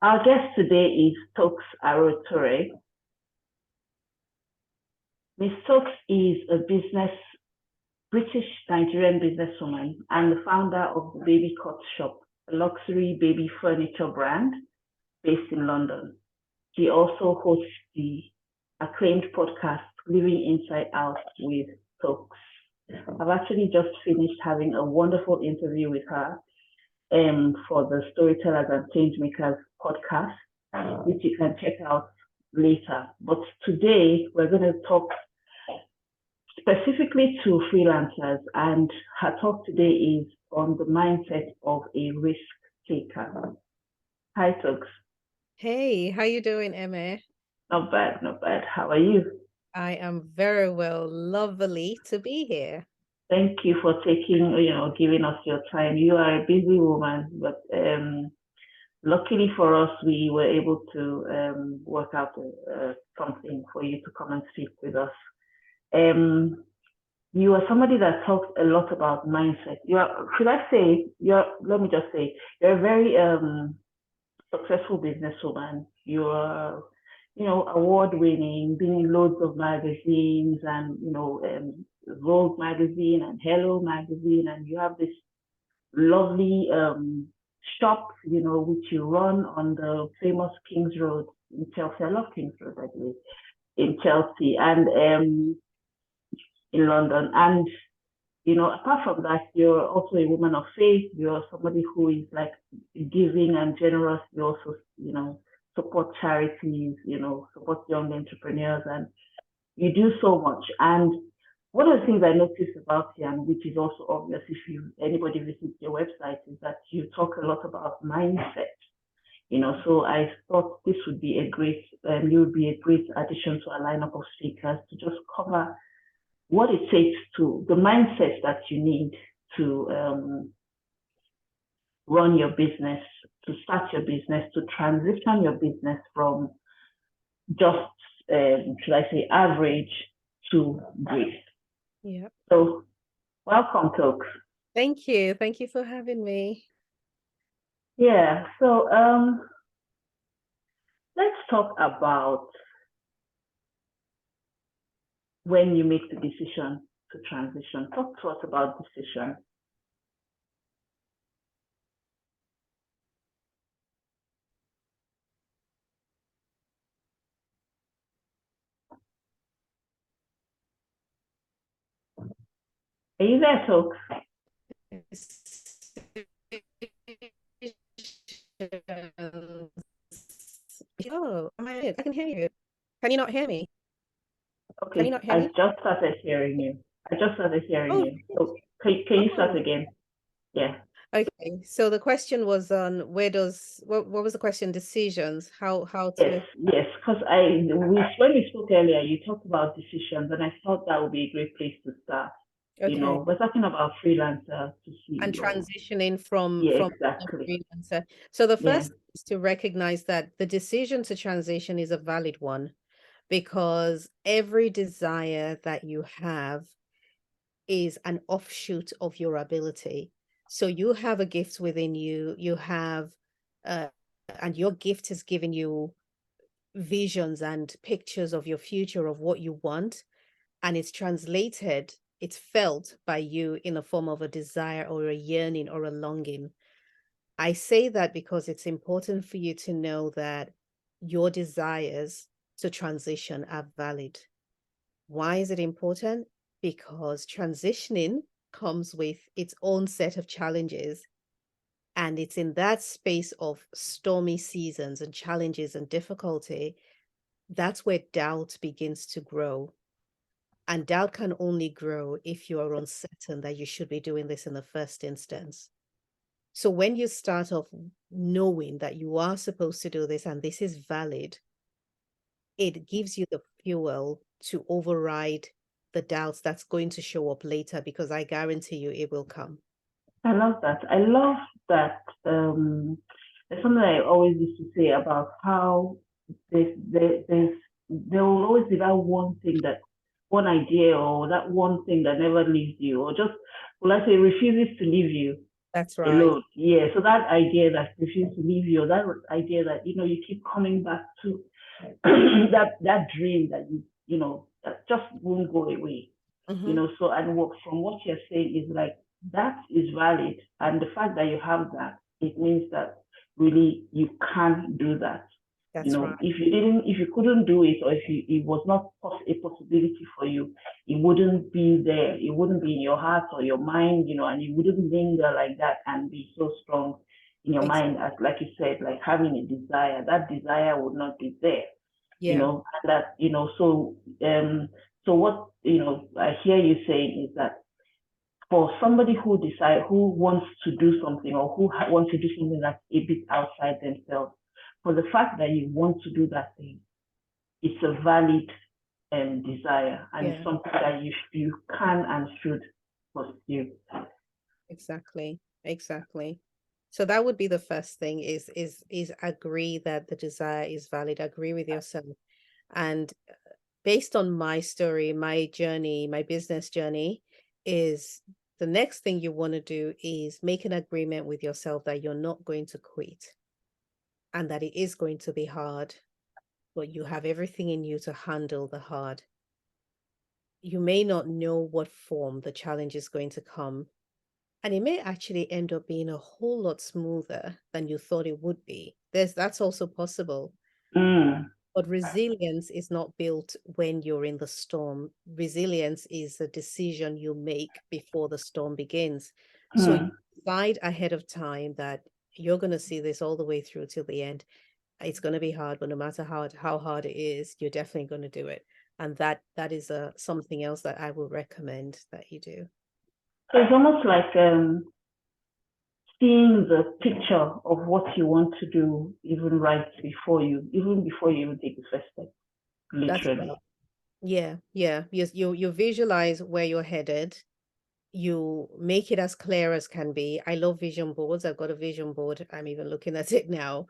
Our guest today is Toks Aruoture. Ms. Toks is a British Nigerian businesswoman and the founder of the Baby Cut Shop, a luxury baby furniture brand based in London. She also hosts the acclaimed podcast Living Inside Out with Toks. I've actually just finished having a wonderful interview with her for the Storytellers and Changemakers podcast, which you can check out later. But today we're going to talk specifically to freelancers, and her talk today is on the mindset of a risk taker. Hi, Toks. Hey, how you doing, Emma? Not bad, not bad. How are you? I am very well. Lovely to be here. Thank you for giving us your time. You are a busy woman, but luckily for us, we were able to work out something for you to come and speak with us. You are somebody that talks a lot about mindset. Let me just say, you're a very successful businesswoman. You're, award winning, being in loads of magazines and, Vogue magazine and Hello magazine, and you have this lovely shop, which you run on the famous Kings Road in Chelsea. I love Kings Road, by the way, in Chelsea and in London. And, apart from that, you're also a woman of faith. You're somebody who is like giving and generous. You also, support charities, support young entrepreneurs, and you do so much. And one of the things I noticed about you, and which is also obvious if anybody visits your website, is that you talk a lot about mindset. So I thought this would be you would be a great addition to our lineup of speakers to just cover what it takes to the mindset that you need to run your business, to start your business, to transition your business from just, should I say, average to great. Yeah. So, welcome, Toks. Thank you. Thank you for having me. Yeah. So, let's talk about when you make the decision to transition. Talk to us about decision. Are you there, Toks? Oh, I can hear you. Can you not hear me? Can you Okay, not hear I me? just started hearing you. Oh, you. So, can you start oh. again? Yeah. Okay. So the question was on what was the question? Decisions, how Yes, to yes. Because when we spoke earlier, you talked about decisions, and I thought that would be a great place to start. okay. We're talking about freelancer to And CEO. transitioning Yeah, from a exactly. freelancer. So the Yeah. first is to recognize that the decision to transition is a valid one because every desire that you have is an offshoot of your ability. So you have a gift within you, uh, and your gift has given you visions and pictures of your future of what you want, and it's felt by you in the form of a desire or a yearning or a longing. I say that because it's important for you to know that your desires to transition are valid. Why is it important? Because transitioning comes with its own set of challenges. And it's in that space of stormy seasons and challenges and difficulty, that's where doubt begins to grow. And doubt can only grow if you are uncertain that you should be doing this in the first instance. So when you start off knowing that you are supposed to do this and this is valid, it gives you the fuel to override the doubts that's going to show up later, because I guarantee you it will come. I love that. I love that. There's something I always used to say about how there will always be that one idea or that one thing that never leaves you, or just, well, I say, refuses to leave you. That's right. alone. Yeah. So that idea that refuse to leave you, that idea that you keep coming back to that dream that that just won't go away. Mm-hmm. So and what from what you're saying is like that is valid, and the fact that you have that, it means that really you can do that. That's right. If you couldn't do it, or if it was not a possibility for you, it wouldn't be there. It wouldn't be in your heart or your mind, and it wouldn't linger like that and be so strong in your Ex- mind as, like you said, like having a desire. That desire would not be there, yeah. and that, so what, I hear you saying is that for somebody who wants to do something, or who wants to do something that's a bit outside themselves, for the fact that you want to do that thing, it's a valid desire, and it's Yeah. something that you can and should pursue. Exactly. Exactly. So that would be the first thing is agree that the desire is valid. Agree with yourself. And based on my story, my journey, my business journey, is the next thing you want to do is make an agreement with yourself that you're not going to quit and that it is going to be hard, but you have everything in you to handle the hard. You may not know what form the challenge is going to come, and it may actually end up being a whole lot smoother than you thought it would be. That's also possible. Mm, But resilience is not built when you're in the storm. Resilience is a decision you make before the storm begins. So you mm. decide ahead of time that you're going to see this all the way through till the end. It's going to be hard, but no matter how hard it is, you're definitely going to do it. And that is something else that I would recommend that you do. So it's almost like seeing the picture of what you want to do even before you even take the first step, That's literally. right. Yeah, yeah. You visualize where you're headed. You make it as clear as can be. I love vision boards. I've got a vision board. I'm even looking at it now.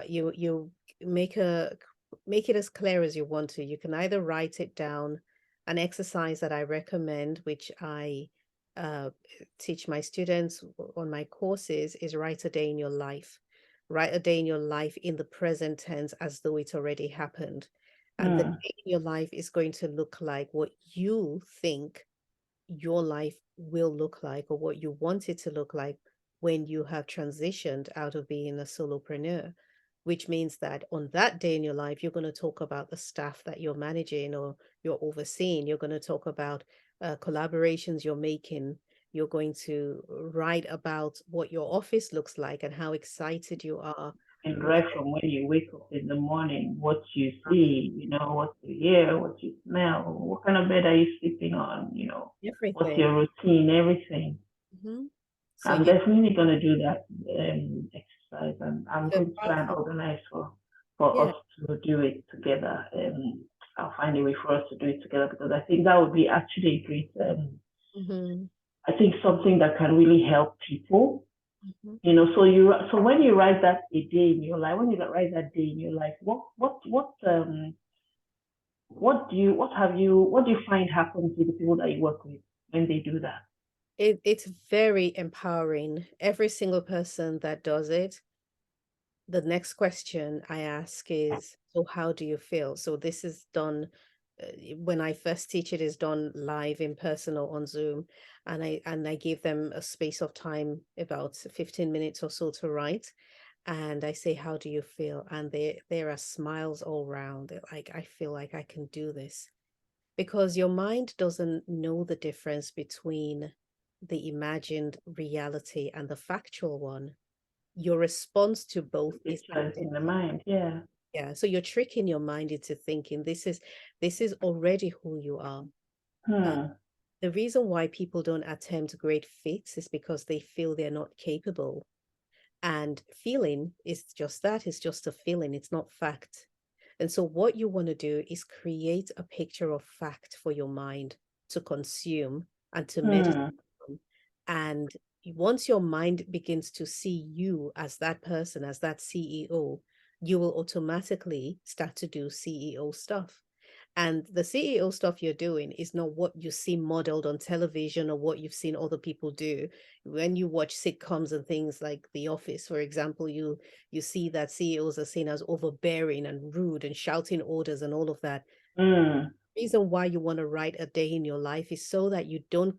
You make a make it as clear as you want to. You can either write it down. An exercise that I recommend, which I uh, teach my students on my courses, is write a day in your life. Write a day in your life in the present tense as though it already happened. And the Mm, day in your life is going to look like what you think your life will look like, or what you want it to look like when you have transitioned out of being a solopreneur, which means that on that day in your life, you're going to talk about the staff that you're managing or you're overseeing. You're going to talk about collaborations you're making. You're going to write about what your office looks like and how excited you are. and right from when you wake up in the morning, what you see, what you hear, what you smell, what kind of bed are you sleeping on, what's Everything. your routine, everything. Mhm. So I'm you definitely going to do that exercise, and I'm it's a going to try and powerful, organize for yeah. us to do it together. I'll find a way for us to do it together, because I think that would be actually a great, Hmm. I think something that can really help people. Hmm. So when you write that a day in your life, when you write that day in your life, what do you find happens with the people that you work with when they do that? It's very empowering. Every single person that does it, the next question I ask is, so how do you feel? So this is done when I first teach it is done live in person or on Zoom, and I give them a space of time, about 15 minutes or so, to write. And I say, how do you feel? And there are smiles all around. They're like, I feel like I can do this. Because your mind doesn't know the difference between the imagined reality and the factual one. Your response to both The is picture is in the identical. mind, yeah. Yeah, so you're tricking your mind into thinking this is already who you are. Uh, Hmm. the reason why people don't attempt great feats is because they feel they're not capable. And feeling is just that, it's just a feeling, it's not fact. And so, what you want to do is create a picture of fact for your mind to consume and to meditate Hmm. on. And once your mind begins to see you as that person, as that CEO, you will automatically start to do CEO stuff. And the CEO stuff you're doing is not what you see modeled on television or what you've seen other people do. When you watch sitcoms and things like The Office, for example, you see that CEOs are seen as overbearing and rude and shouting orders and all of that. Mm. Reason why you want to write a day in your life is so that you don't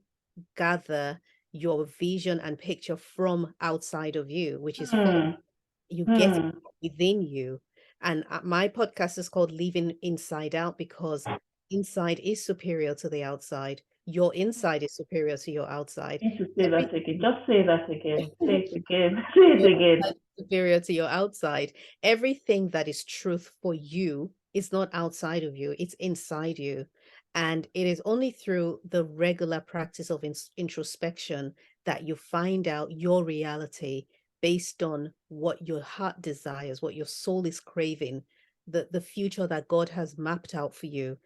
gather your vision and picture from outside of you, which is false. Mm. You get it Mm. within you. And my podcast is called Living Inside Out because inside is superior to the outside. Your inside is superior to your outside. Need to say that Every again. Just say that again. Say it again. Say it your again. inside is superior to your outside. Everything that is truth for you is not outside of you, it's inside you. And it is only through the regular practice of introspection that you find out your reality based on what your heart desires, what your soul is craving, the future that God has mapped out for you.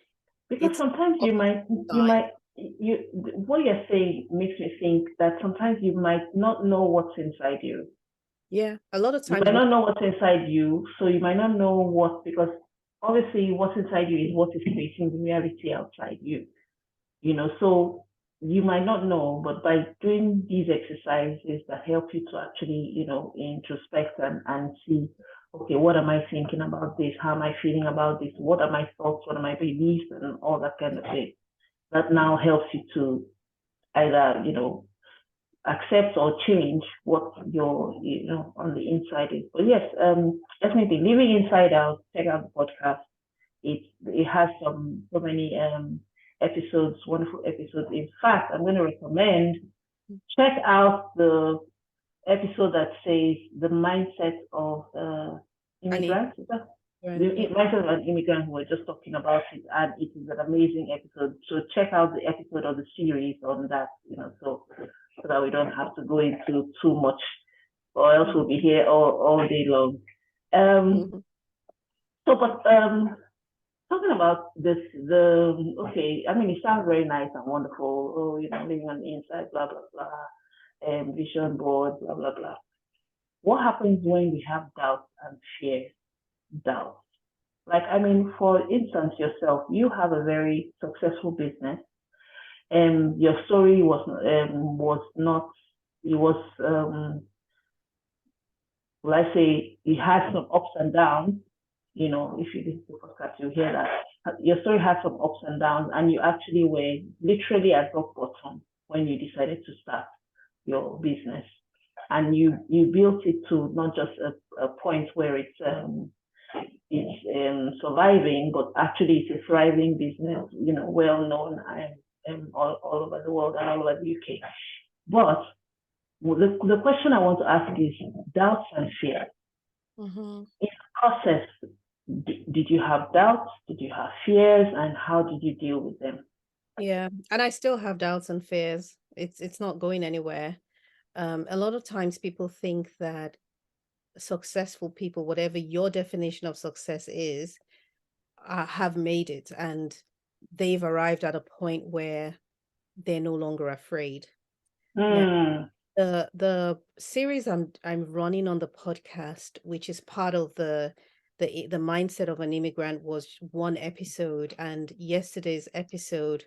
Because It's sometimes up you inside. might, you, what you're saying makes me think that sometimes you might not know what's inside you. Yeah, a lot of You times might we not know what's inside you, so you might not know what, because obviously what's inside you is what is creating the reality outside you. So you might not know, but by doing these exercises that help you to actually, introspect and see, okay, what am I thinking about this? How am I feeling about this? What are my thoughts? What are my beliefs? And all that kind of thing. That now helps you to either, accept or change what your, on the inside is. But yes, definitely living inside out, check out the podcast. It has so many episodes, wonderful episodes. In fact, I'm going to recommend check out the episode that says the mindset of I need immigrants. Is that the yeah. mindset of an immigrant? We're just talking about it, and it is an amazing episode. So check out the episode of the series on that. So that we don't have to go into too much, or else we'll be here all day long. Um, Mhm. but talking about this, okay, I mean, it sounds very nice and wonderful. Oh, living on the inside, blah blah blah, vision board, blah blah blah. What happens when we have doubt and fear? Doubt. Like, I mean, for instance, yourself, you have a very successful business, and your story was not. It was well, I say it had some ups and downs. If you listen to the podcast, you hear that your story had some ups and downs, and you actually were literally at rock bottom when you decided to start your business, and you built it to not just a point where it's surviving, but actually it's a thriving business, well known and all over the world and all over the UK. But the question I want to ask is doubts and fear. Mhm. In the process, did you have doubts? Did you have fears? And how did you deal with them? Yeah, and I still have doubts and fears. It's not going anywhere. A lot of times people think that successful people, whatever your definition of success is, have made it and they've arrived at a point where they're no longer afraid. Now, Hmm. the series I'm running on the podcast, which is part of the mindset of an immigrant, was one episode, and yesterday's episode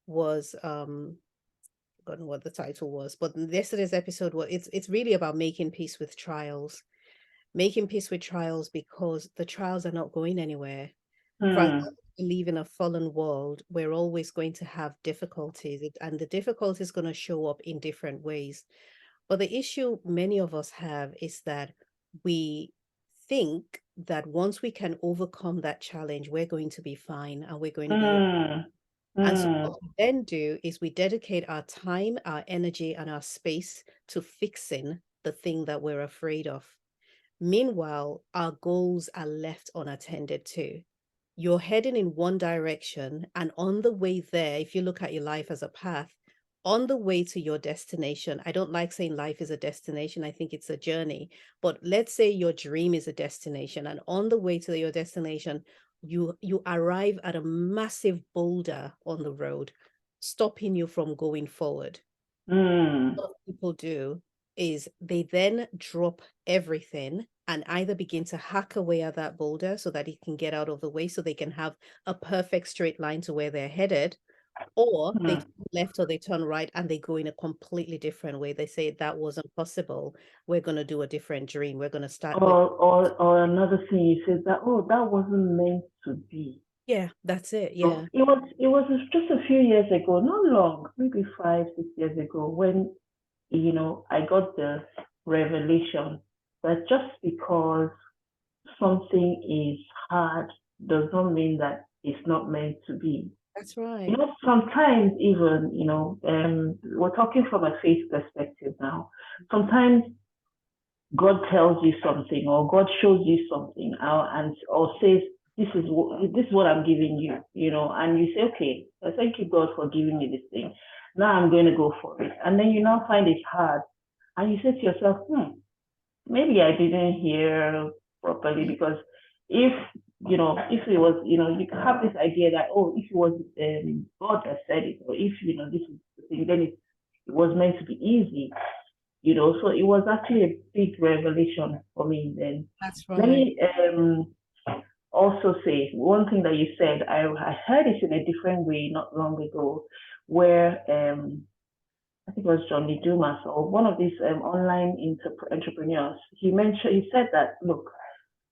was forgotten what the title was, but yesterday's episode was it's really about making peace with trials. Making peace with trials because the trials are not going anywhere. For as Hmm. long as we live in a fallen world, we're always going to have difficulties, and the difficulty is going to show up in different ways. But the issue many of us have is that we think that once we can overcome that challenge, we're going to be fine and we're going to be. Hmm. And so Hmm. what we then do is we dedicate our time, our energy, and our space to fixing the thing that we're afraid of. Meanwhile, our goals are left unattended to. You're heading in one direction, and on the way there, if you look at your life as a path, on the way to your destination, I don't like saying life is a destination, I think it's a journey. But let's say your dream is a destination, and on the way to your destination, you arrive at a massive boulder on the road, stopping you from going forward. Hmm. What people do is they then drop everything and either begin to hack away at that boulder so that it can get out of the way so they can have a perfect straight line to where they're headed, or they Hmm. turn left or they turn right and they go in a completely different way. They say that wasn't possible. We're going to do a different dream. We're going to start with, Or another thing you said that, oh, that wasn't meant to be. yeah, that's it. So Yeah. it was just a few years ago, not long, maybe 5, 6 years ago, when I got the revelation that just because something is hard does not mean that it's not meant to be. That's right. Sometimes even, we're talking from a faith perspective now. Sometimes God tells you something or God shows you something and or says, this is what I'm giving you, and you say, okay, thank you God for giving me this thing. Now I'm going to go for it. And then you now find it hard. And you say to yourself, maybe I didn't hear properly because if if it was, you can have this idea that, oh, if it was God that said it, or if this is the thing, then it was meant to be easy. So it was actually a big revelation for me then. That's Let right. me also say one thing that you said. I heard it in a different way not long ago, where I think it was John Lee Dumas or one of these online entrepreneurs. He said that, look,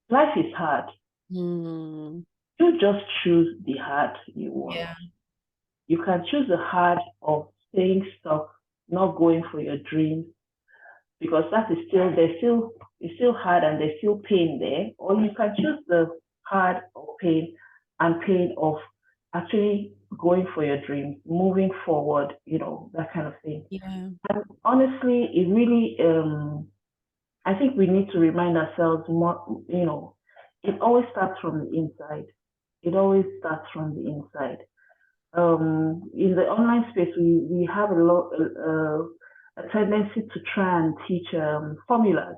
life is hard. Mm, You just choose the hard you want. yeah. You can choose the hard of staying stuck, not going for your dreams, because that is it's still hard and there's still pain there. Or you can choose the hard of pain and pain of actually going for your dreams, moving forward, that kind of thing. Yeah. And honestly, it really I think we need to remind ourselves more, it always starts from the inside. It always starts from the inside. In the online space, we have a tendency to try and teach formulas.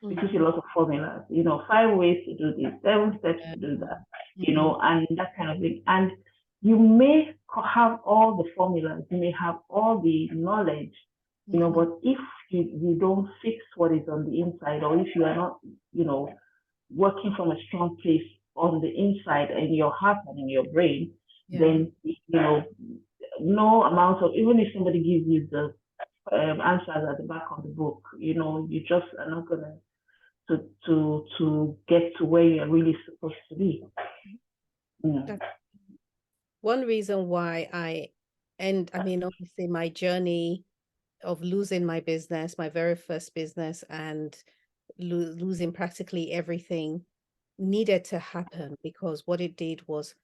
We teach a Mhm. lot of formulas, 5 ways to do this, 7 steps Yeah. to do that, Mhm. and that kind of thing. And you may have all the formulas, you may have all the knowledge, Mhm. but if you don't fix what is on the inside, or if you are not, you know, working from a strong place on the inside in your heart and in your brain, Yeah. then no amount of, even if somebody gives you the answers at the back of the book, you just are not gonna to get to where you're really supposed to be. Mm. That's one reason why I mean, obviously my journey of losing my business, my very first business, and losing practically everything needed to happen because what it did was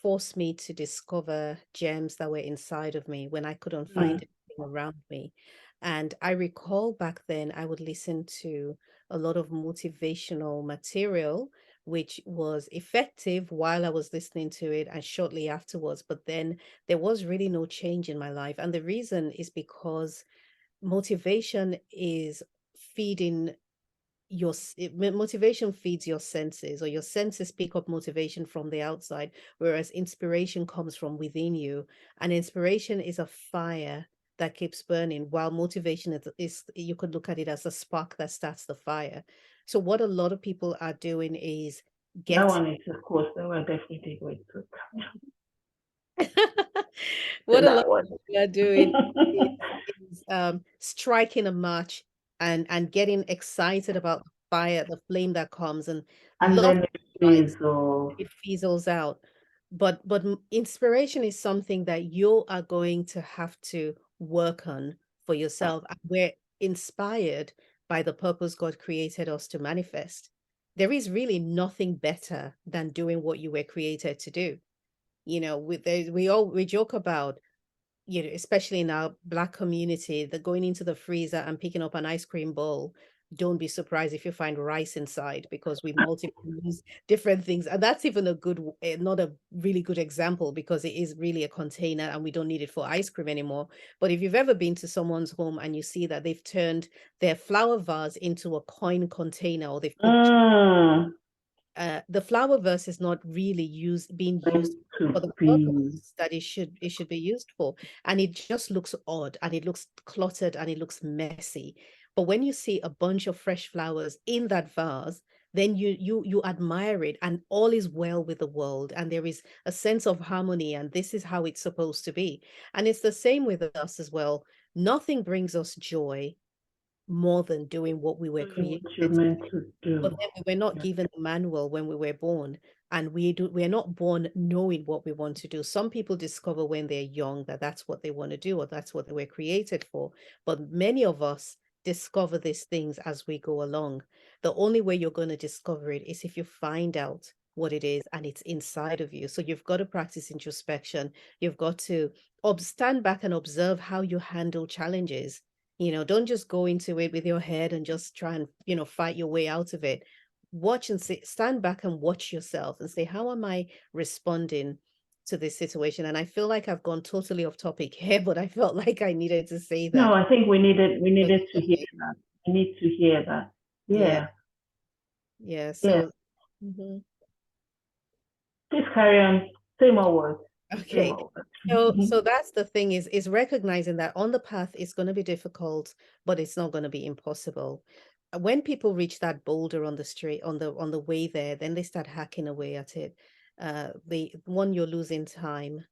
force me to discover gems that were inside of me when I couldn't find Mm. anything around me. And I recall back then I would listen to a lot of motivational material, which was effective while I was listening to it and shortly afterwards. But then there was really no change in my life. And the reason is because motivation is feeding motivation feeds your senses, or your senses pick up motivation from the outside, whereas inspiration comes from within you. And inspiration is a fire that keeps burning, while motivation is you could look at it as a spark that starts the fire. So what a lot of people are doing is That get one is, of course, that one definitely going to what a lot that one. of people are doing is striking a match and getting excited about the fire, the flame that comes, and And love then it lights, is, oh, it fizzles out. But inspiration is something that you are going to have to work on for yourself. And we're inspired by the purpose God created us to manifest. There is really nothing better than doing what you were created to do. We joke about, especially in our Black community, that going into the freezer and picking up an ice cream bowl, don't be surprised if you find rice inside, because we use different things. And that's even not a really good example, because it is really a container and we don't need it for ice cream anymore. But if you've ever been to someone's home and you see that they've turned their flower vase into a coin container, or they've put mm, the flower vase is not really being meant used for to the be. purpose that it should be used for, and it just looks odd and it looks cluttered and it looks messy. But when you see a bunch of fresh flowers in that vase, then you admire it, and all is well with the world, and there is a sense of harmony, and this is how it's supposed to be. And it's the same with us as well. Nothing brings us joy more than doing what we were Doing created what you're to meant do. to But do. then we were not Yeah. given a manual when we were born, and we are not born knowing what we want to do. Some people discover when they're young that that's what they want to do, or that's what they were created for. But many of us discover these things as we go along. The only way you're going to discover it is if you find out what it is and it's inside of you. So you've got to practice introspection. You've got to stand back and observe how you handle challenges. Don't just go into it with your head and just try and, fight your way out of it. Watch and see, stand back and watch yourself and say, how am I responding to this situation? And I feel like I've gone totally off topic here, but I felt like I needed to say No, that. I think we Because needed of to hear me. that. We need to hear that. Yeah, Yeah. yeah. Yeah. So, mhm. Please carry on. Say more words. Say Okay. more words. So that's the thing, is recognizing that on the path it's going to be difficult, but it's not going to be impossible. When people reach that boulder on the street, on the way there, then they start hacking away at it. The one, you're losing time.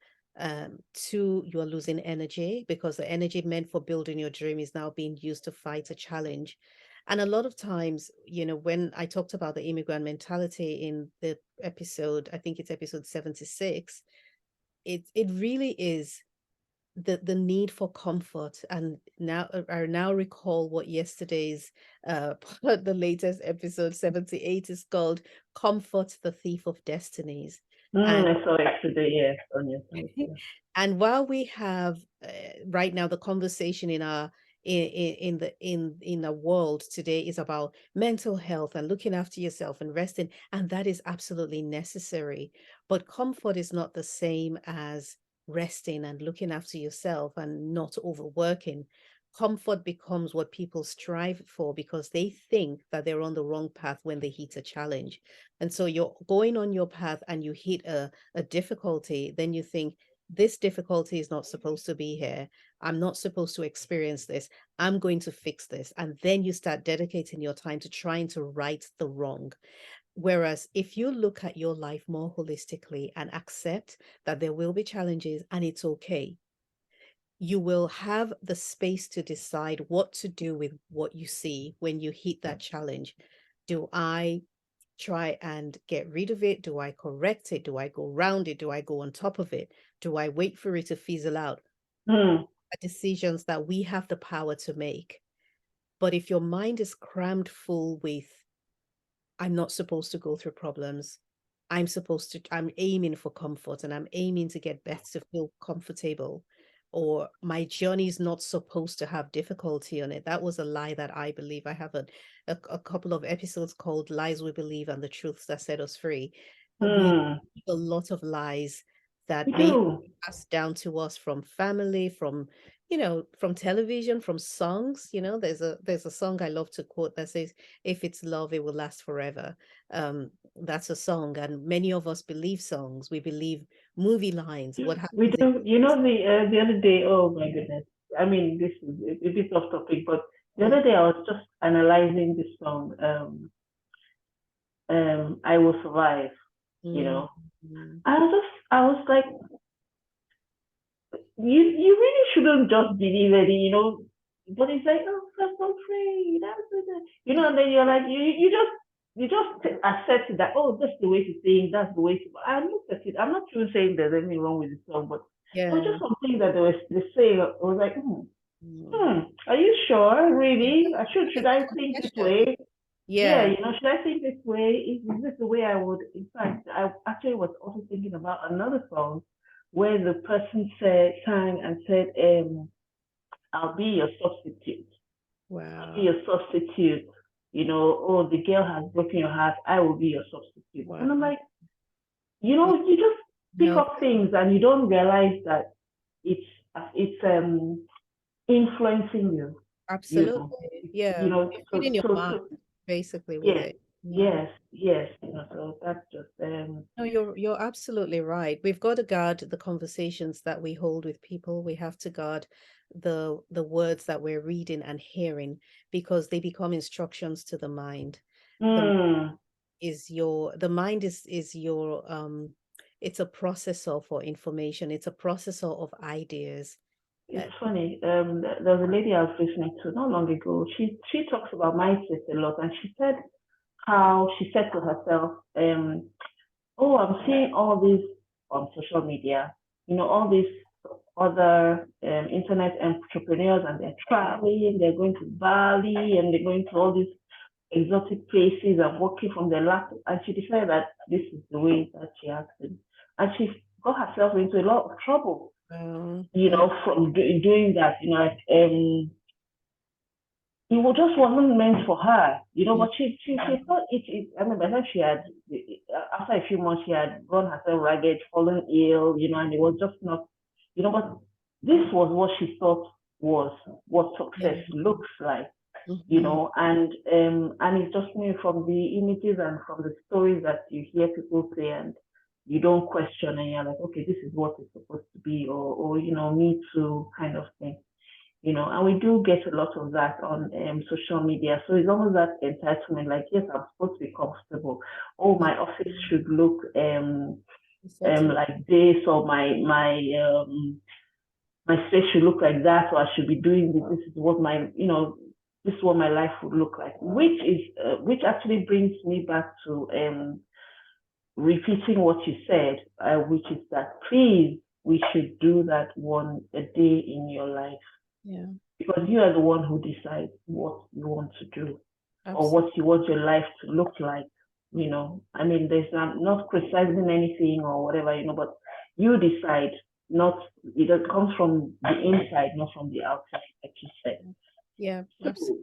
Two, you are losing energy, because the energy meant for building your dream is now being used to fight a challenge. And a lot of times, when I talked about the immigrant mentality in the episode, I think it's episode 76, it really is the need for comfort. And now I now recall what yesterday's the latest episode 78 is called, Comfort, the Thief of Destinies. And I saw it today. Yes, on your side. Yeah. and while we have right now, the conversation in our in the world today is about mental health and looking after yourself and resting, and that is absolutely necessary. But comfort is not the same as resting and looking after yourself and not overworking. Comfort becomes what people strive for because they think that they're on the wrong path when they hit a challenge. And so you're going on your path and you hit a difficulty, then you think, this difficulty is not supposed to be here. I'm not supposed to experience this. I'm going to fix this. And then you start dedicating your time to trying to right the wrong. Whereas if you look at your life more holistically and accept that there will be challenges and it's okay, you will have the space to decide what to do with what you see when you hit that challenge. Do I try and get rid of it? Do I correct it? Do I go round it? Do I go on top of it? Do I wait for it to fizzle out? Hmm. Decisions that we have the power to make. But if your mind is crammed full with, I'm not supposed to go through problems. I'm aiming for comfort and I'm aiming to get better, to feel comfortable, or my journey is not supposed to have difficulty on it. That was a lie that I believe. I have a couple of episodes called Lies We Believe and the Truths That Set Us Free. We Hmm. believe a lot of lies that We may have do. been passed down to us from family, from from television, from songs. There's a song I love to quote that says, if it's love, it will last forever. That's a song, and many of us believe songs. We believe movie lines. What We happens do. You know, the other day. Oh my goodness. I mean, this is a bit off topic, but the if other day I was just analyzing this song. I Will Survive. You mm, know, mm, I was like, you really shouldn't just believe it, But it's like, oh, I'm so afraid. And then you're like, you just accept that, oh, that's the way to sing, that's the way to. I looked at it. I'm not even saying there's anything wrong with the song, but there was yeah. just something that they saying. I was like, Mm. are you sure, Yeah, really? that's Should a I good think this question. way? Yeah, Yeah. should I think this way? Is this the way I would? In fact, I actually was also thinking about another song where the person sang and said, I'll be your substitute. I'll be Wow. your substitute. Oh, the girl has broken your heart. I will be your substitute. And I'm Wow. like, Yeah. you just pick No, up things and you don't realize that it's it's influencing you. You know, absolutely. Yeah. You're so feeding your so mind so basically with yes, it. Yeah. yes. So that's just No, you're absolutely right. We've got to guard the conversations that we hold with people. We have to guard the words that we're reading and hearing, because they become instructions to the mind. The mm, is the mind is your it's a processor for information. It's a processor of ideas. It's funny. There was a lady I was listening to not long ago. She talks about mindset a lot, and she said how she said to herself, "Oh, I'm seeing all these on social media. All these other internet entrepreneurs, and they're traveling. They're going to Bali, and they're going to all these exotic places and working from their laptop." And she decided that this is the way that she has to, and she got herself into a lot of trouble Well, from doing that, it was just wasn't meant for her, yeah, but she thought I mean, by the time she had, after a few months, she had run herself ragged, fallen ill, and it was just not, but this was what she thought was what success yeah. looks like, Hmm. and it's just me from the images and from the stories that you hear people say, and you don't question, and you're like, okay, this is what it's supposed to be, or me too, kind of thing. And we do get a lot of that on social media. So it's almost that entitlement, like, yes, I'm supposed to be comfortable. Oh, Yeah, my office should look settle. like this, or my space should look like that, or I should be doing this. This is what this is what my life would look like. Which actually brings me back to repeating what you said, which is that please, we should do that one a day in your life, Yeah, because you are the one who decides what you want to do or absolutely. what you want your life to look like. I mean, there's not criticizing anything or whatever, but you decide. Not it comes from the inside, not from the outside, like you said. Yeah, So,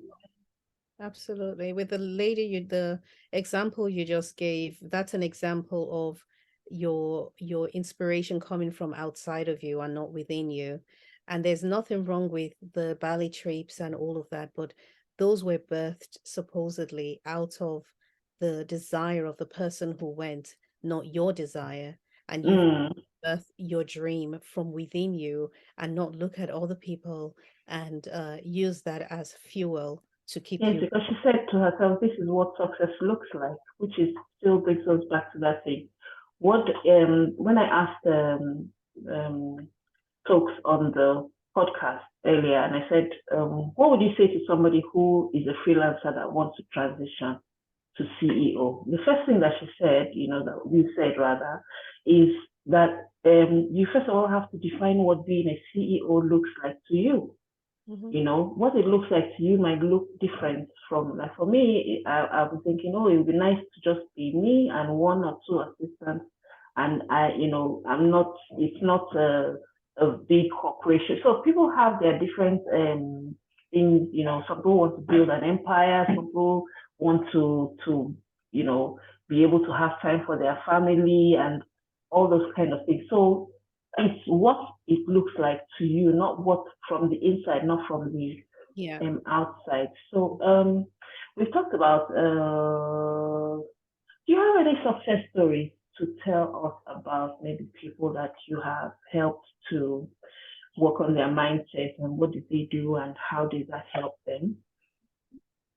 absolutely. With the lady, the example you just gave, that's an example of your inspiration coming from outside of you and not within you. And there's nothing wrong with the Bali trips and all of that, but those were birthed supposedly out of the desire of the person who went, not your desire. And you've mm, birth your dream from within you and not look at other people and use that as fuel to keep yes, you. because she said to herself, "This is what success looks like," which is still brings us back to that thing. What when I asked um, folks on the podcast earlier, and I said, what would you say to somebody who is a freelancer that wants to transition to CEO? The first thing that she said, that we said rather, is that you first of all have to define what being a CEO looks like to you. Mhm. What it looks like to you might look different from, like, for me, I was thinking, oh, it would be nice to just be me and one or two assistants. And I'm not, it's not a big corporation. So people have their different things, some people want to build an empire, some people want to, be able to have time for their family and all those kind of things. So it's what it looks like to you, not what from the inside, not from the Yeah. outside. So we've talked about. Do you have any success stories to tell us about, maybe people that you have helped to work on their mindset, and what did they do and how did that help them?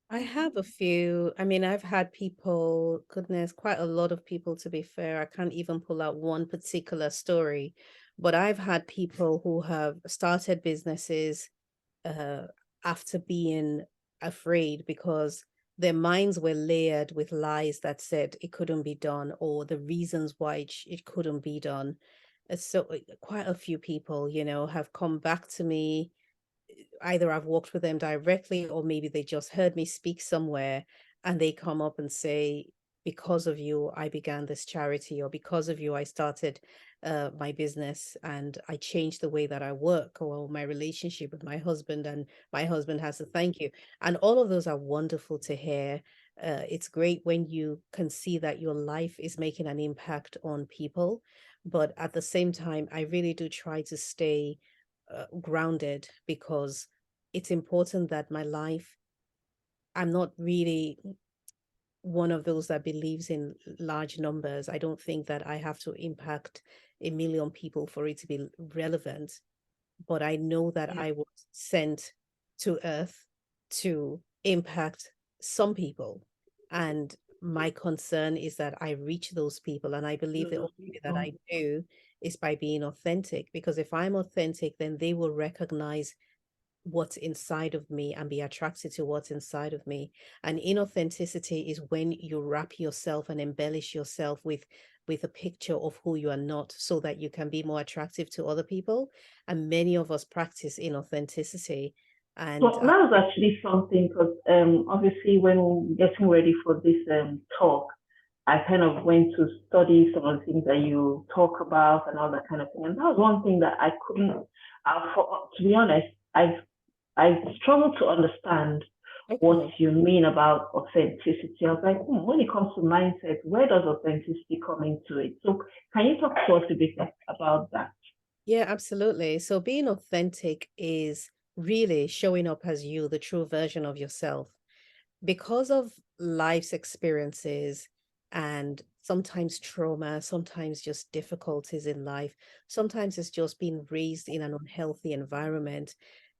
I have a few. I mean, I've had people, goodness, quite a lot of people, to be fair. I can't even pull out one particular story, but I've had people who have started businesses uh, after being afraid because their minds were layered with lies that said it couldn't be done or the reasons why it couldn't be done. So quite a few people, have come back to me. Either I've worked with them directly or maybe they just heard me speak somewhere and they come up and say, because of you, I began this charity, or because of you, I started my business and I changed the way that I work or my relationship with my husband, and my husband has to thank you. And all of those are wonderful to hear. It's great when you can see that your life is making an impact on people. But at the same time, I really do try to stay grounded because it's important that my life, I'm not really one of those that believes in large numbers. I don't think that I have to impact 1 million people for it to be relevant, but I know that Yeah. I was sent to earth to impact some people. And my concern is that I reach those people, and I believe the those only way that people. I do is by being authentic, because if I'm authentic, then they will recognize what's inside of me and be attracted to what's inside of me. And inauthenticity is when you wrap yourself and embellish yourself with a picture of who you are not, so that you can be more attractive to other people. And many of us practice inauthenticity. And So that was actually something because obviously when we were getting ready for this talk, I kind of went to study some of the things that you talk about and all that kind of thing. And that was one thing that I couldn't, to be honest, I struggled to understand what okay. you mean about authenticity. I was like, when it comes to mindset, where does authenticity come into it? So can you talk to us a bit about that? Yeah, absolutely. So being authentic is really showing up as you, the true version of yourself. Because of life's experiences and sometimes trauma, sometimes just difficulties in life, sometimes it's just being raised in an unhealthy environment.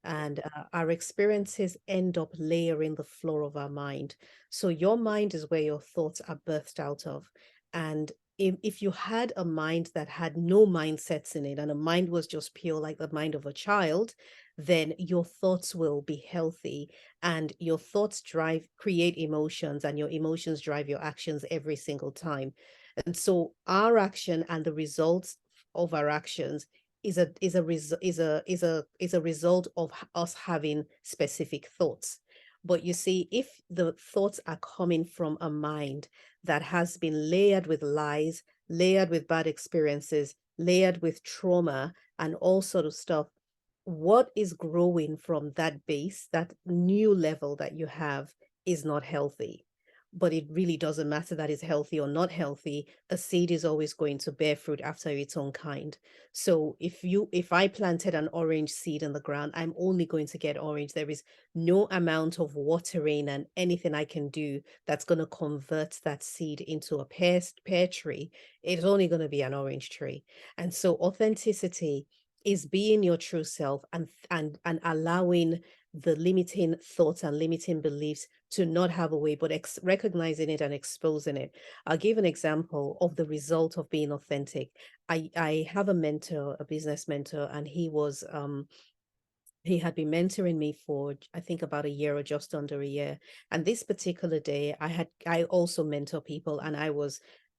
And our experiences end up layering the floor of our mind. So your mind is where your thoughts are birthed out of. And if you had a mind that had no mindsets in it, and a mind was just pure like the mind of a child, then your thoughts will be healthy, and your thoughts drive create emotions, and your emotions drive your actions every single time. And so our action and the results of our actions is a result of us having specific thoughts. But you see, if the thoughts are coming from a mind that has been layered with lies, layered with bad experiences, layered with trauma and all sort of stuff, what is growing from that base, that new level that you have, is not healthy. But it really doesn't matter that it's healthy or not healthy. A seed is always going to bear fruit after its own kind. So if I planted an orange seed in the ground, I'm only going to get orange. There is no amount of watering and anything I can do that's going to convert that seed into a pear tree. It's only going to be an orange tree. And so authenticity is being your true self, and allowing the limiting thoughts and limiting beliefs to not have a way, but recognizing it and exposing it. I'll give an example of the result of being authentic. I have a mentor, a business mentor, and he had been mentoring me for, I think, about a year or just under a year. And this particular day, I also mentor people, and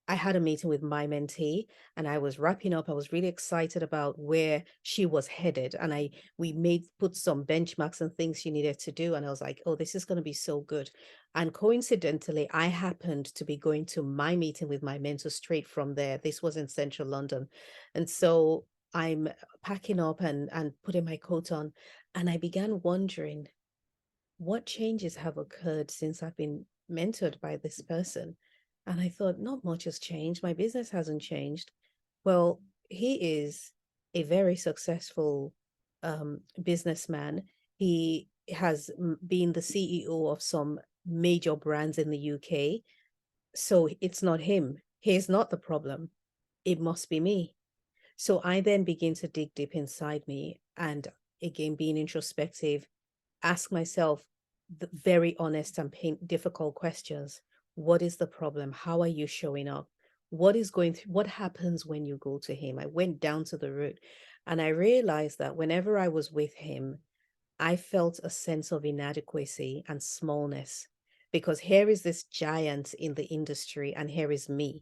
I had a meeting with my mentee, and I was wrapping up. I was really excited about where she was headed. And we put some benchmarks and things she needed to do. And I was like, oh, this is going to be so good. And coincidentally, I happened to be going to my meeting with my mentor straight from there. This was in central London. And so I'm packing up and putting my coat on, and I began wondering, what changes have occurred since I've been mentored by this person? And I thought, not much has changed. My business hasn't changed. Well, he is a very successful businessman. He has been the CEO of some major brands in the UK. So it's not him. He's not the problem. It must be me. So I then begin to dig deep inside me, and again, being introspective, ask myself the very honest and difficult questions. What is the problem? How are you showing up? What happens when you go to him? I went down to the root, and I realized that whenever I was with him, I felt a sense of inadequacy and smallness, because here is this giant in the industry and here is me.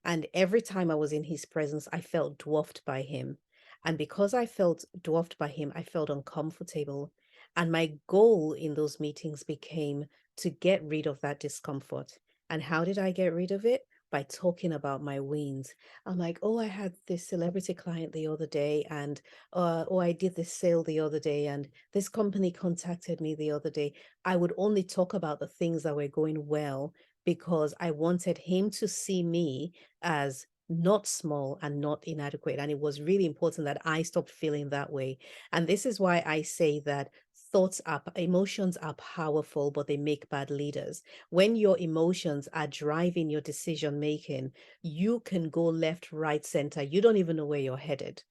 And every time I was in his presence, I felt dwarfed by him. And because I felt dwarfed by him, I felt uncomfortable. And my goal in those meetings became to get rid of that discomfort. And how did I get rid of it? By talking about my wins. I'm like, oh, I had this celebrity client the other day, and oh, I did this sale the other day, and this company contacted me the other day. I would only talk about the things that were going well, because I wanted him to see me as not small and not inadequate. And it was really important that I stopped feeling that way. And this is why I say that emotions are powerful, but they make bad leaders. When your emotions are driving your decision making, you can go left, right, center. You don't even know where you're headed.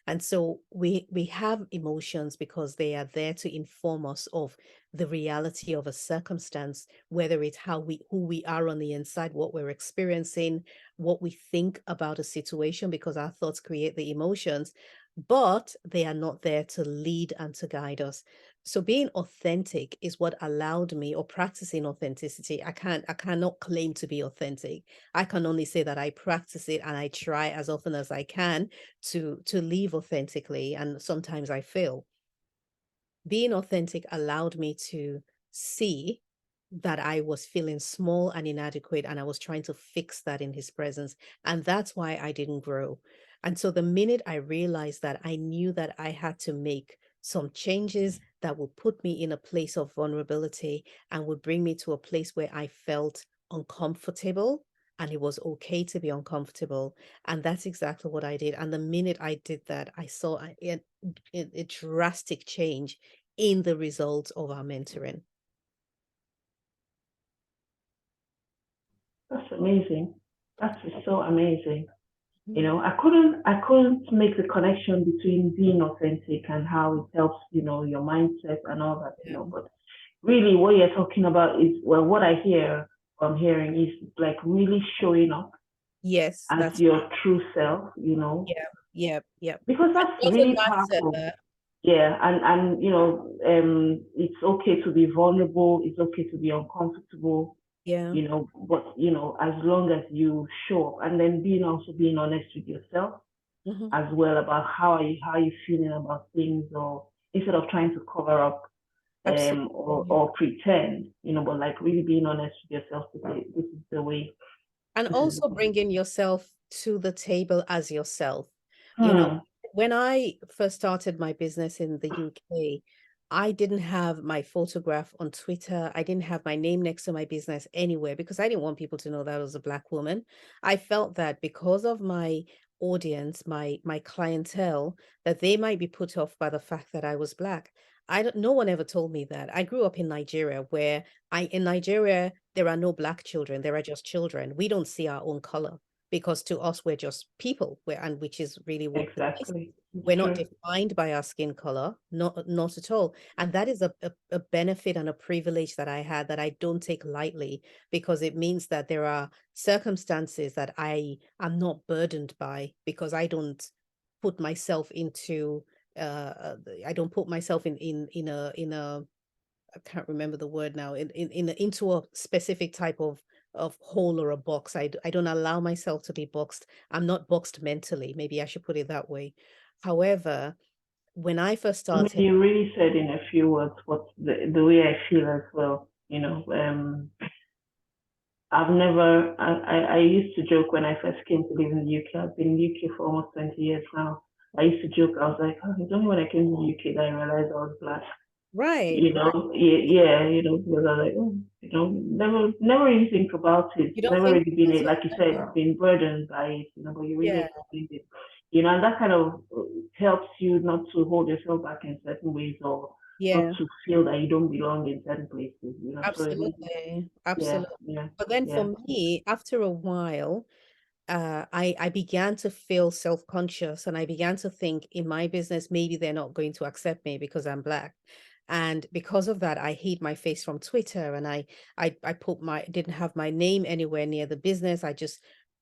And so we have emotions because they are there to inform us of the reality of a circumstance, whether it's who we are on the inside, what we're experiencing, what we think about a situation, because our thoughts create the emotions, but they are not there to lead and to guide us. So being authentic is what allowed me, or practicing authenticity. I cannot claim to be authentic. I can only say that I practice it and I try as often as I can to live authentically, and sometimes I fail. Being authentic allowed me to see that I was feeling small and inadequate, and I was trying to fix that in his presence. And that's why I didn't grow. And so the minute I realized that, I knew that I had to make some changes that would put me in a place of vulnerability and would bring me to a place where I felt uncomfortable, and it was okay to be uncomfortable. And that's exactly what I did. And the minute I did that, I saw a drastic change in the results of our mentoring. That's amazing. That is so amazing. You Mhm. know, I couldn't make the connection between being authentic and how it helps, your mindset and all that, Yeah. but really what you're talking about is, well, what I'm hearing is like really showing up Yes, as that's your true self, yeah, yeah, yeah. because And that's there's a really mindset powerful. there. Yeah, and it's okay to be vulnerable, it's okay to be uncomfortable, Yeah. but as long as you show up, and then being honest with yourself Hmm. as well about how you feeling about things, or instead of trying to cover up or Absolutely. or pretend, but like really being honest with yourself to say this is the way. And This is. also bringing yourself to the table as yourself. You know, Hmm. when I first started my business in the UK, I didn't have my photograph on Twitter. I didn't have my name next to my business anywhere because I didn't want people to know that I was a Black woman. I felt that because of my audience, my clientele, that they might be put off by the fact that I was Black. I don't, no one ever told me that. I grew up in Nigeria, where in Nigeria, there are no Black children, there are just children. We don't see our own color because to us, we're just people, and which is really what the case is. Exactly. It's We're not true. defined by our skin color, not at all. And that is a benefit and a privilege that I had that I don't take lightly, because it means that there are circumstances that I am not burdened by, because I don't put myself into I don't put myself in a I can't remember the word now, into a specific type of hole or a box. I don't allow myself to be boxed. I'm not boxed mentally. Maybe I should put it that way. However, when I first I mean, started, you really said in a few words what the way I feel as well. I used to joke when I first came to live in the UK. I've been in the UK for almost 20 years now. I used to joke, I was like, oh, it's only when I came to the UK that I realized I was Black. right, right, Yeah, because I was like, oh, never really think about it. you don't Never think really been, about it? like you said, been burdened by it, but you really Yeah, explained it. And that kind of helps you not to hold yourself back in certain ways, or not yeah. to feel that you don't belong in certain places, so it really, Absolutely, yeah, absolutely. yeah, But then yeah. for me, after a while, I began to feel self-conscious, and I began to think, in my business, maybe they're not going to accept me because I'm Black. And because of that, I hid my face from Twitter, and I didn't have my name anywhere near the business.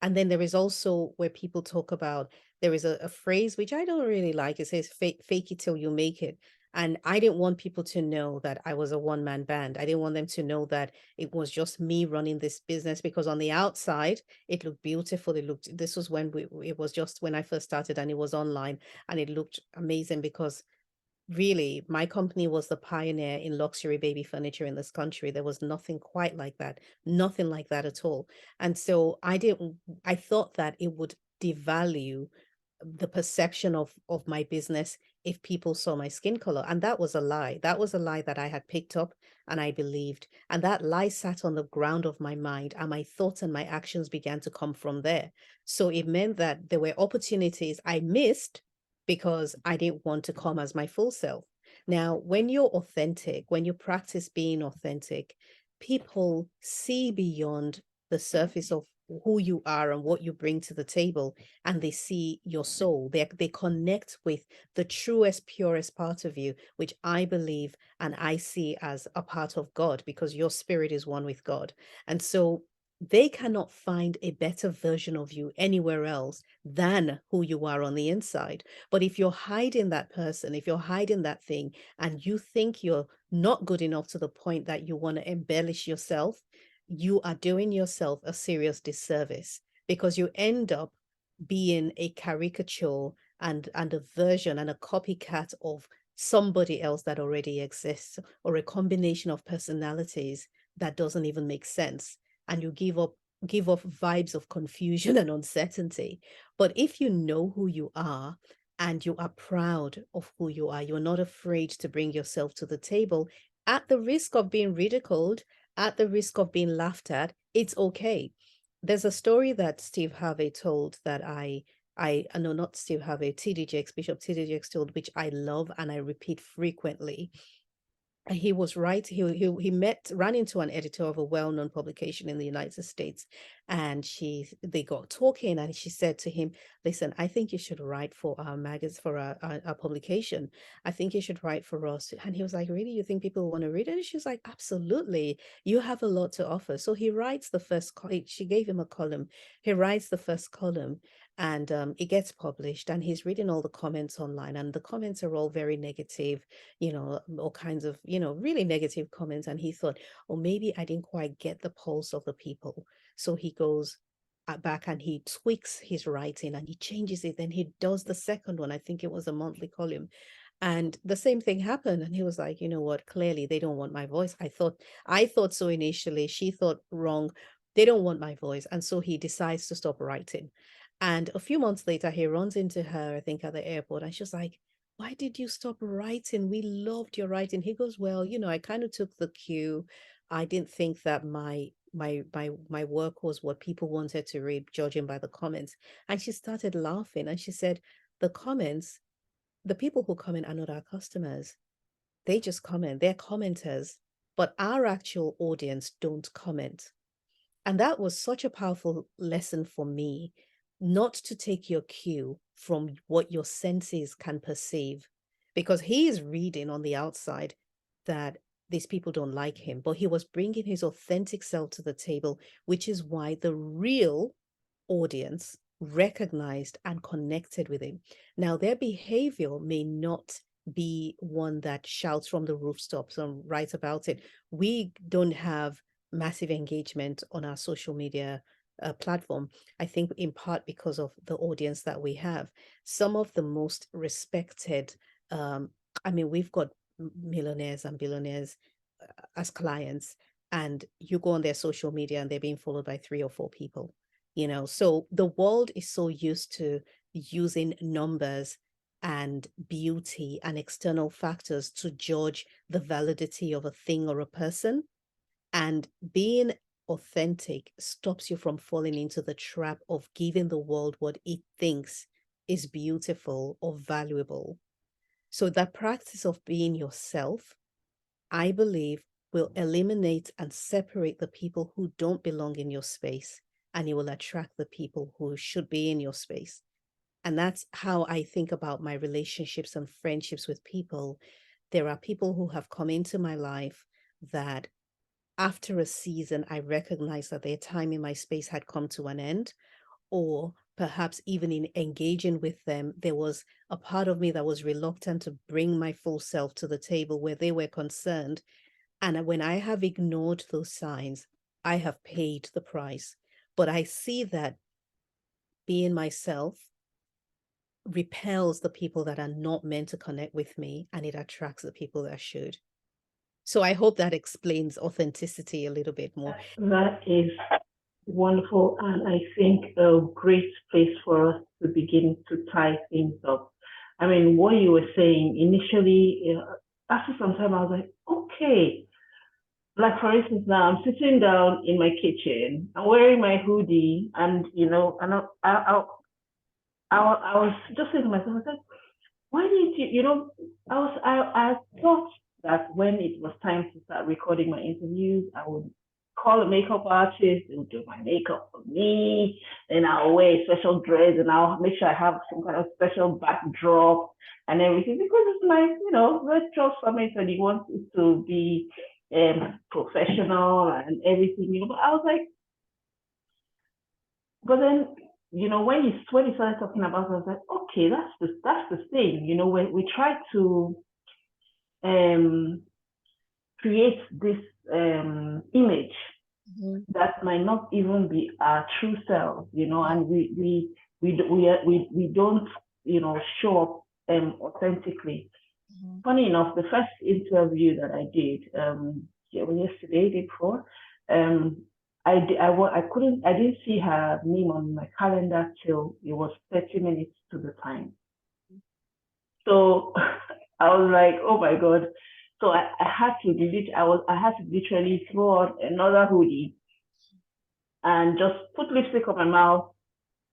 And then there is also where people talk about, there is a phrase which I don't really like. It says fake it till you make it. And I didn't want people to know that I was a one-man band. I didn't want them to know that it was just me running this business, because on the outside, it looked beautiful. This was it was just when I first started, and it was online, and it looked amazing, because really my company was the pioneer in luxury baby furniture in this country. There was nothing quite like that, nothing like that at all. And so I thought that it would devalue the perception of my business if people saw my skin color. And that was a lie. That was a lie that I had picked up and I believed. And that lie sat on the ground of my mind, and my thoughts and my actions began to come from there. So it meant that there were opportunities I missed because I didn't want to come as my full self. Now, when you're authentic, when you practice being authentic, people see beyond the surface of who you are and what you bring to the table, and they see your soul. They connect with the truest, purest part of you, which I believe and I see as a part of God, because your spirit is one with God. And so they cannot find a better version of you anywhere else than who you are on the inside. But if you're hiding that person, if you're hiding that thing, and you think you're not good enough to the point that you want to embellish yourself, you are doing yourself a serious disservice, because you end up being a caricature and a version and a copycat of somebody else that already exists, or a combination of personalities that doesn't even make sense, and you give off vibes of confusion and uncertainty. But if you know who you are and you are proud of who you are, you're not afraid to bring yourself to the table at the risk of being ridiculed, at the risk of being laughed at. It's okay. There's a story that Steve Harvey told that I know, not Steve Harvey, TD Jakes, Bishop TD Jakes told, which I love and I repeat frequently. He was right. He ran into an editor of a well-known publication in the United States, and they got talking, and she said to him, "Listen, I think you should write for our magazine, for our publication. I think you should write for us." And he was like, "Really? You think people want to read it?" And she's like, "Absolutely. You have a lot to offer." So he writes the first. She gave him a column. He writes the first column, and it gets published. And he's reading all the comments online, and the comments are all very negative, all kinds of, really negative comments. And he thought, oh, maybe I didn't quite get the pulse of the people. So he goes back and he tweaks his writing and he changes it. Then he does the second one. I think it was a monthly column. And the same thing happened. And he was like, you know what? Clearly they don't want my voice. I thought so initially. She thought wrong. They don't want my voice. And so he decides to stop writing. And a few months later, he runs into her, I think, at the airport. And she's like, why did you stop writing? We loved your writing. He goes, well, I kind of took the cue. I didn't think that my work was what people wanted to read, judging by the comments. And she started laughing and she said, the comments, the people who comment are not our customers. They just comment, they're commenters, but our actual audience don't comment. And that was such a powerful lesson for me, not to take your cue from what your senses can perceive, because he is reading on the outside that these people don't like him, but he was bringing his authentic self to the table, which is why the real audience recognized and connected with him. Now, their behavior may not be one that shouts from the rooftops and writes about it. We don't have massive engagement on our social media platform, I think in part because of the audience that we have. Some of the most respected, we've got millionaires and billionaires as clients, and you go on their social media and they're being followed by 3 or 4 people. So the world is so used to using numbers and beauty and external factors to judge the validity of a thing or a person. And being authentic stops you from falling into the trap of giving the world what it thinks is beautiful or valuable. So that practice of being yourself, I believe, will eliminate and separate the people who don't belong in your space, and it will attract the people who should be in your space. And that's how I think about my relationships and friendships with people. There are people who have come into my life that after a season, I recognized that their time in my space had come to an end, or perhaps even in engaging with them, there was a part of me that was reluctant to bring my full self to the table where they were concerned. And when I have ignored those signs, I have paid the price. But I see that being myself repels the people that are not meant to connect with me, and it attracts the people that should. So I hope that explains authenticity a little bit more. That is wonderful, and I think a great place for us to begin to tie things up. I mean, what you were saying initially, after some time, I was like, okay. Like for instance, now I'm sitting down in my kitchen, I'm wearing my hoodie, and I was just saying to myself, I was like, why didn't I thought that when it was time to start recording my interviews, I would call a makeup artist, they'll do my makeup for me, and I'll wear a special dress and I'll make sure I have some kind of special backdrop and everything because it's my, virtual summit and you want it to be professional and everything, But I was like, but then, when you started talking about it, I was like, okay, that's the thing, when we try to um create this image that might not even be our true selves, and we don't, show up authentically. Funny enough, the first interview that I did, yesterday, day before, I didn't see her name on my calendar till it was 30 minutes to the time. So I was like, oh my God. So I had to literally throw on another hoodie and just put lipstick on my mouth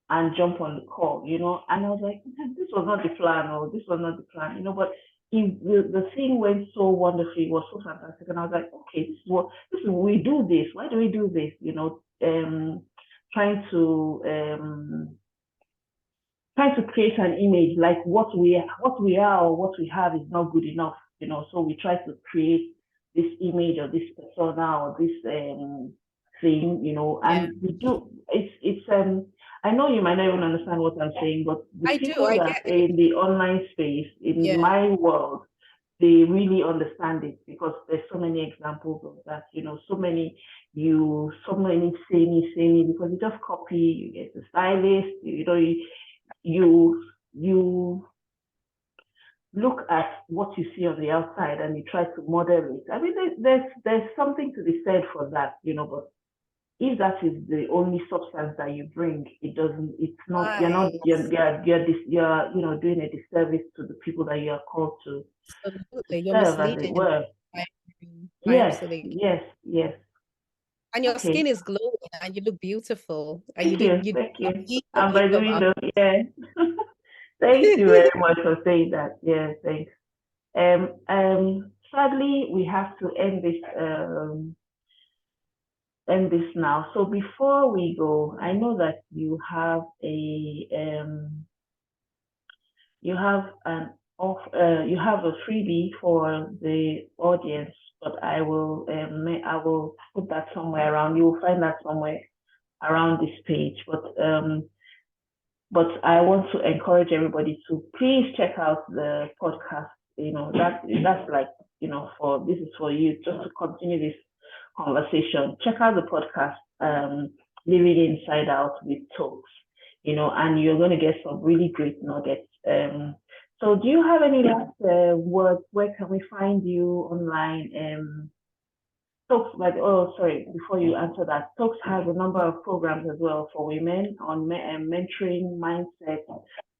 and jump on the call, And I was like, this was not the plan, or this was not the plan, But the thing went so wonderfully, it was so fantastic, and I was like, okay, we do this. Why do we do this? Trying to create an image like what we are or what we have is not good enough, So we try to create this image or this persona or this thing, and we do. It's I know you might not even understand what I'm saying, but the I do. people I that get are it. in the online space, in Yeah. my world, they really understand it because there's so many examples of that, so many samey, because you just copy, you get the stylist, you look at what you see on the outside and you try to model it. I mean, there's something to be said for that, but if that is the only substance that you bring, it's not, you're doing a disservice to the people that you are called to Absolutely. You're serve, as it misleading. were. I, I Yes, absolutely. yes. And your Okay. skin is glowing and you look beautiful. And Thank you, you thank don't you. need the And by the makeup window, yeah. Thank you very much for saying that. Yeah, thanks. Sadly, we have to end this now. So before we go, I know that you have a freebie for the audience, but I will put that somewhere around. You will find that somewhere around this page. But I want to encourage everybody to please check out the podcast. That's like, this is for you just to continue this conversation. Check out the podcast, Living Inside Out with Toks, and you're going to get some really great nuggets. So do you have any last words? Where can we find you online? Toks, sorry, before you answer that, Toks has a number of programs as well for women on mentoring, mindset,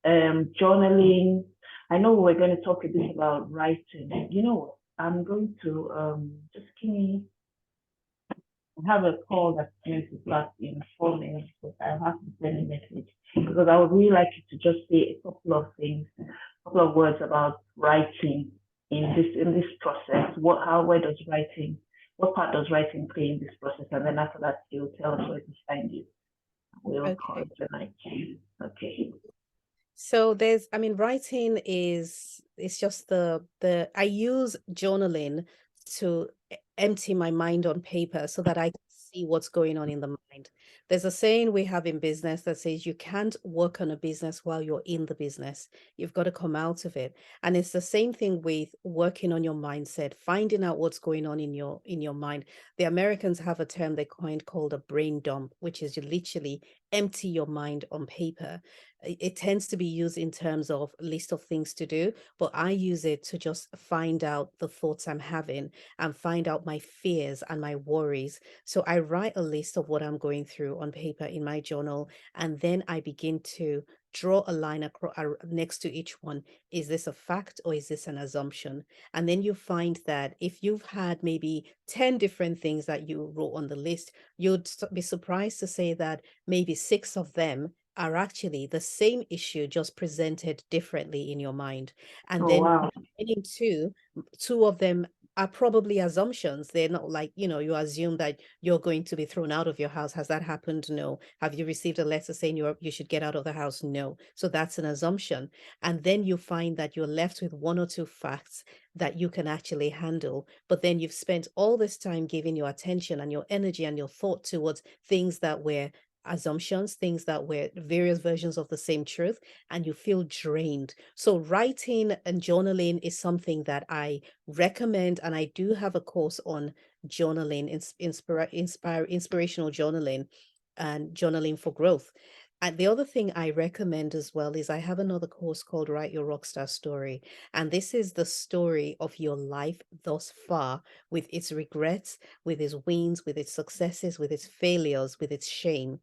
journaling. I know we're going to talk a bit about writing. You know what? I'm going to just give me. I have a call that's going to start in 4 minutes, but I have to send a message because I would really like you to just say a couple of things, a couple of words about writing in this process. What part does writing play in this process? And then after that, you'll tell us where to find you. We'll call Okay. it tonight. Okay. So writing it's just I use journaling to empty my mind on paper so that I can see what's going on in the mind. There's a saying we have in business that says you can't work on a business while you're in the business. You've got to come out of it. And it's the same thing with working on your mindset, finding out what's going on in your mind. The Americans have a term they coined called a brain dump, which is you literally empty your mind on paper. It tends to be used in terms of a list of things to do, but I use it to just find out the thoughts I'm having and find out my fears and my worries. So I write a list of what I'm going through on paper in my journal, and then I begin to draw a line next to each one. Is this a fact or is this an assumption? And then you find that if you've had maybe 10 different things that you wrote on the list, you'd be surprised to say that maybe 6 of them are actually the same issue, just presented differently in your mind. And Oh then wow. remaining two of them are probably assumptions. They're not like, you assume that you're going to be thrown out of your house. Has that happened? No. Have you received a letter saying you should get out of the house? No. So that's an assumption. And then you find that you're left with one or two facts that you can actually handle. But then you've spent all this time giving your attention and your energy and your thought towards things that were assumptions, things that were various versions of the same truth, and you feel drained. So writing and journaling is something that I recommend, and I do have a course on journaling, inspirational journaling and journaling for growth. And the other thing I recommend as well is I have another course called Write Your Rockstar Story. And this is the story of your life thus far, with its regrets, with its wins, with its successes, with its failures, with its shame.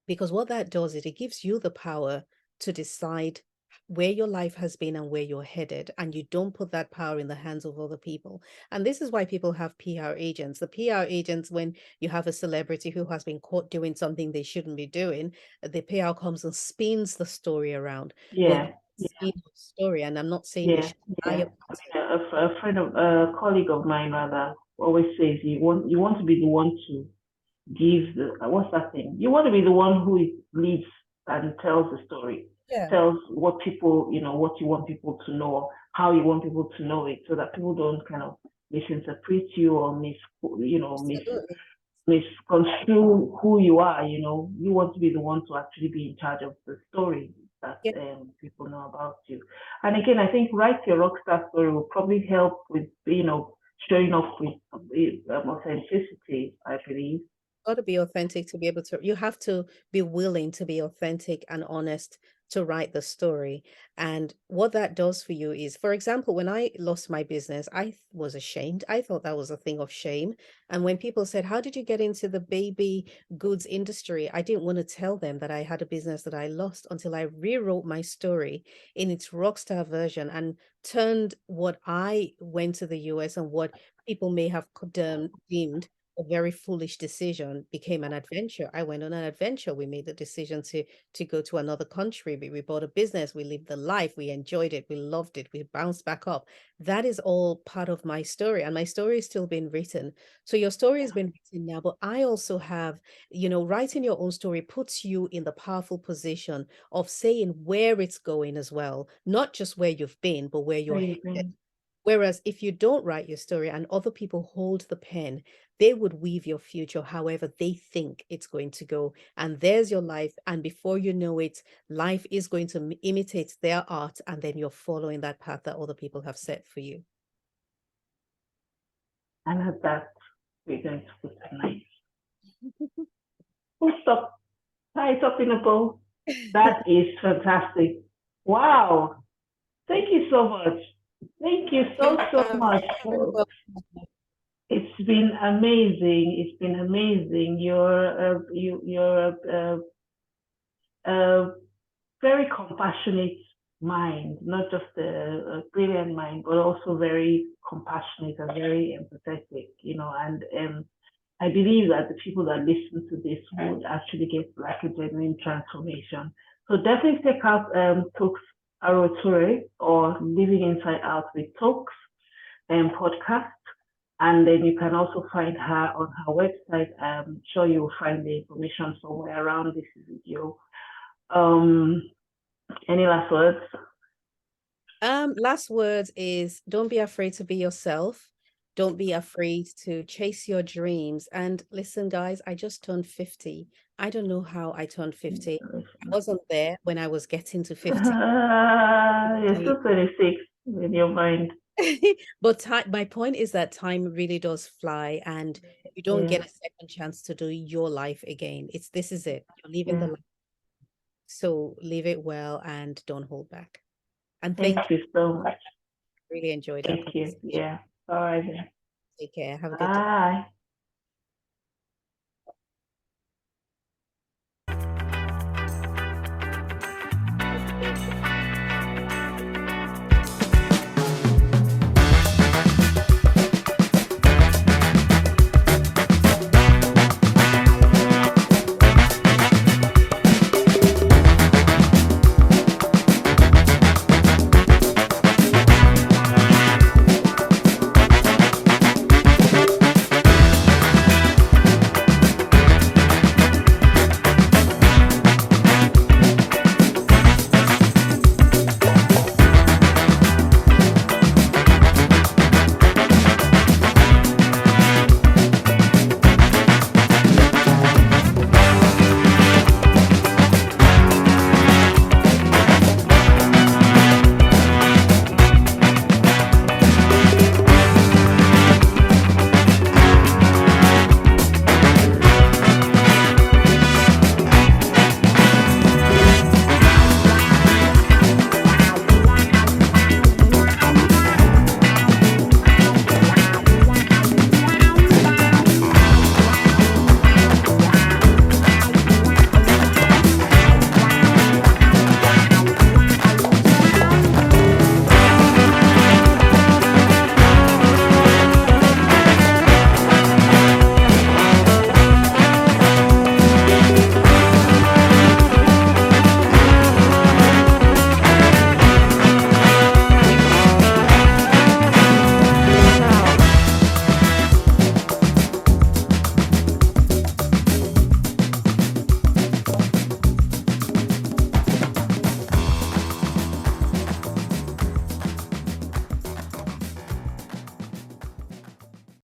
Because what that does is it gives you the power to decide where your life has been and where you're headed, and you don't put that power in the hands of other people. And this is why people have PR agents. The PR agents, when you have a celebrity who has been caught doing something they shouldn't be doing, the PR comes and spins the story around. Well, Yeah, spin the story, and I'm not saying you yeah, should lie yeah. about it. A friend of a colleague of mine rather always says you want to be the one to give the what's that thing? You want to be the one who leads and tells the story, Yeah, tells what people, what you want people to know, how you want people to know it, so that people don't kind of misinterpret you or absolutely. misconstrue who you are. You want to be the one to actually be in charge of the story that Yeah, people know about you. And again, I think write your rockstar story will probably help with showing off with authenticity, I believe. got to be authentic to be able to, you have to be willing to be authentic and honest to write the story. And what that does for you is, for example, when I lost my business, I was ashamed. I thought that was a thing of shame. And when people said, how did you get into the baby goods industry? I didn't want to tell them that I had a business that I lost until I rewrote my story in its rockstar version and turned what I went to the US and what people may have deemed a very foolish decision became an adventure. I went on an adventure. We made the decision to go to another country. We bought a business. We lived the life. We enjoyed it. We loved it. We bounced back up. That is all part of my story, and my story is still being written. So your story has been written now, but I also have, writing your own story puts you in the powerful position of saying where it's going as well, not just where you've been, but where Where you're you've headed. been. Whereas if you don't write your story and other people hold the pen, they would weave your future however they think it's going to go. And there's your life. And before you know it, life is going to imitate their art. And then you're following that path that other people have set for you. And at that, we're going to put tonight. Full stop. Tie it up in a bow. That is fantastic. Wow. Thank you so much. Thank you You're so much. very welcome. It's been amazing. It's been amazing. You're a very compassionate mind, not just a brilliant mind, but also very compassionate and very empathetic. And I believe that the people that listen to this would actually get like a genuine transformation. So definitely check out toks aruoture or Living Inside Out with toks podcast. And then you can also find her on her website. I'm sure you'll find the information somewhere around this video. Um, any last words? Last words is don't be afraid to be yourself. Don't be afraid to chase your dreams. And listen, guys, I just turned 50. I don't know how I turned 50. I wasn't there when I was getting to 50. You're still 26 in your mind. But my point is that time really does fly, and you don't get Yeah, a second chance to do your life again. This is it. You're living the yeah. life. So live it well and don't hold back. And Thank thank you. you so much. Really enjoyed our Thank you. conversation. Yeah. All right then. Take care. Have a good day. Bye.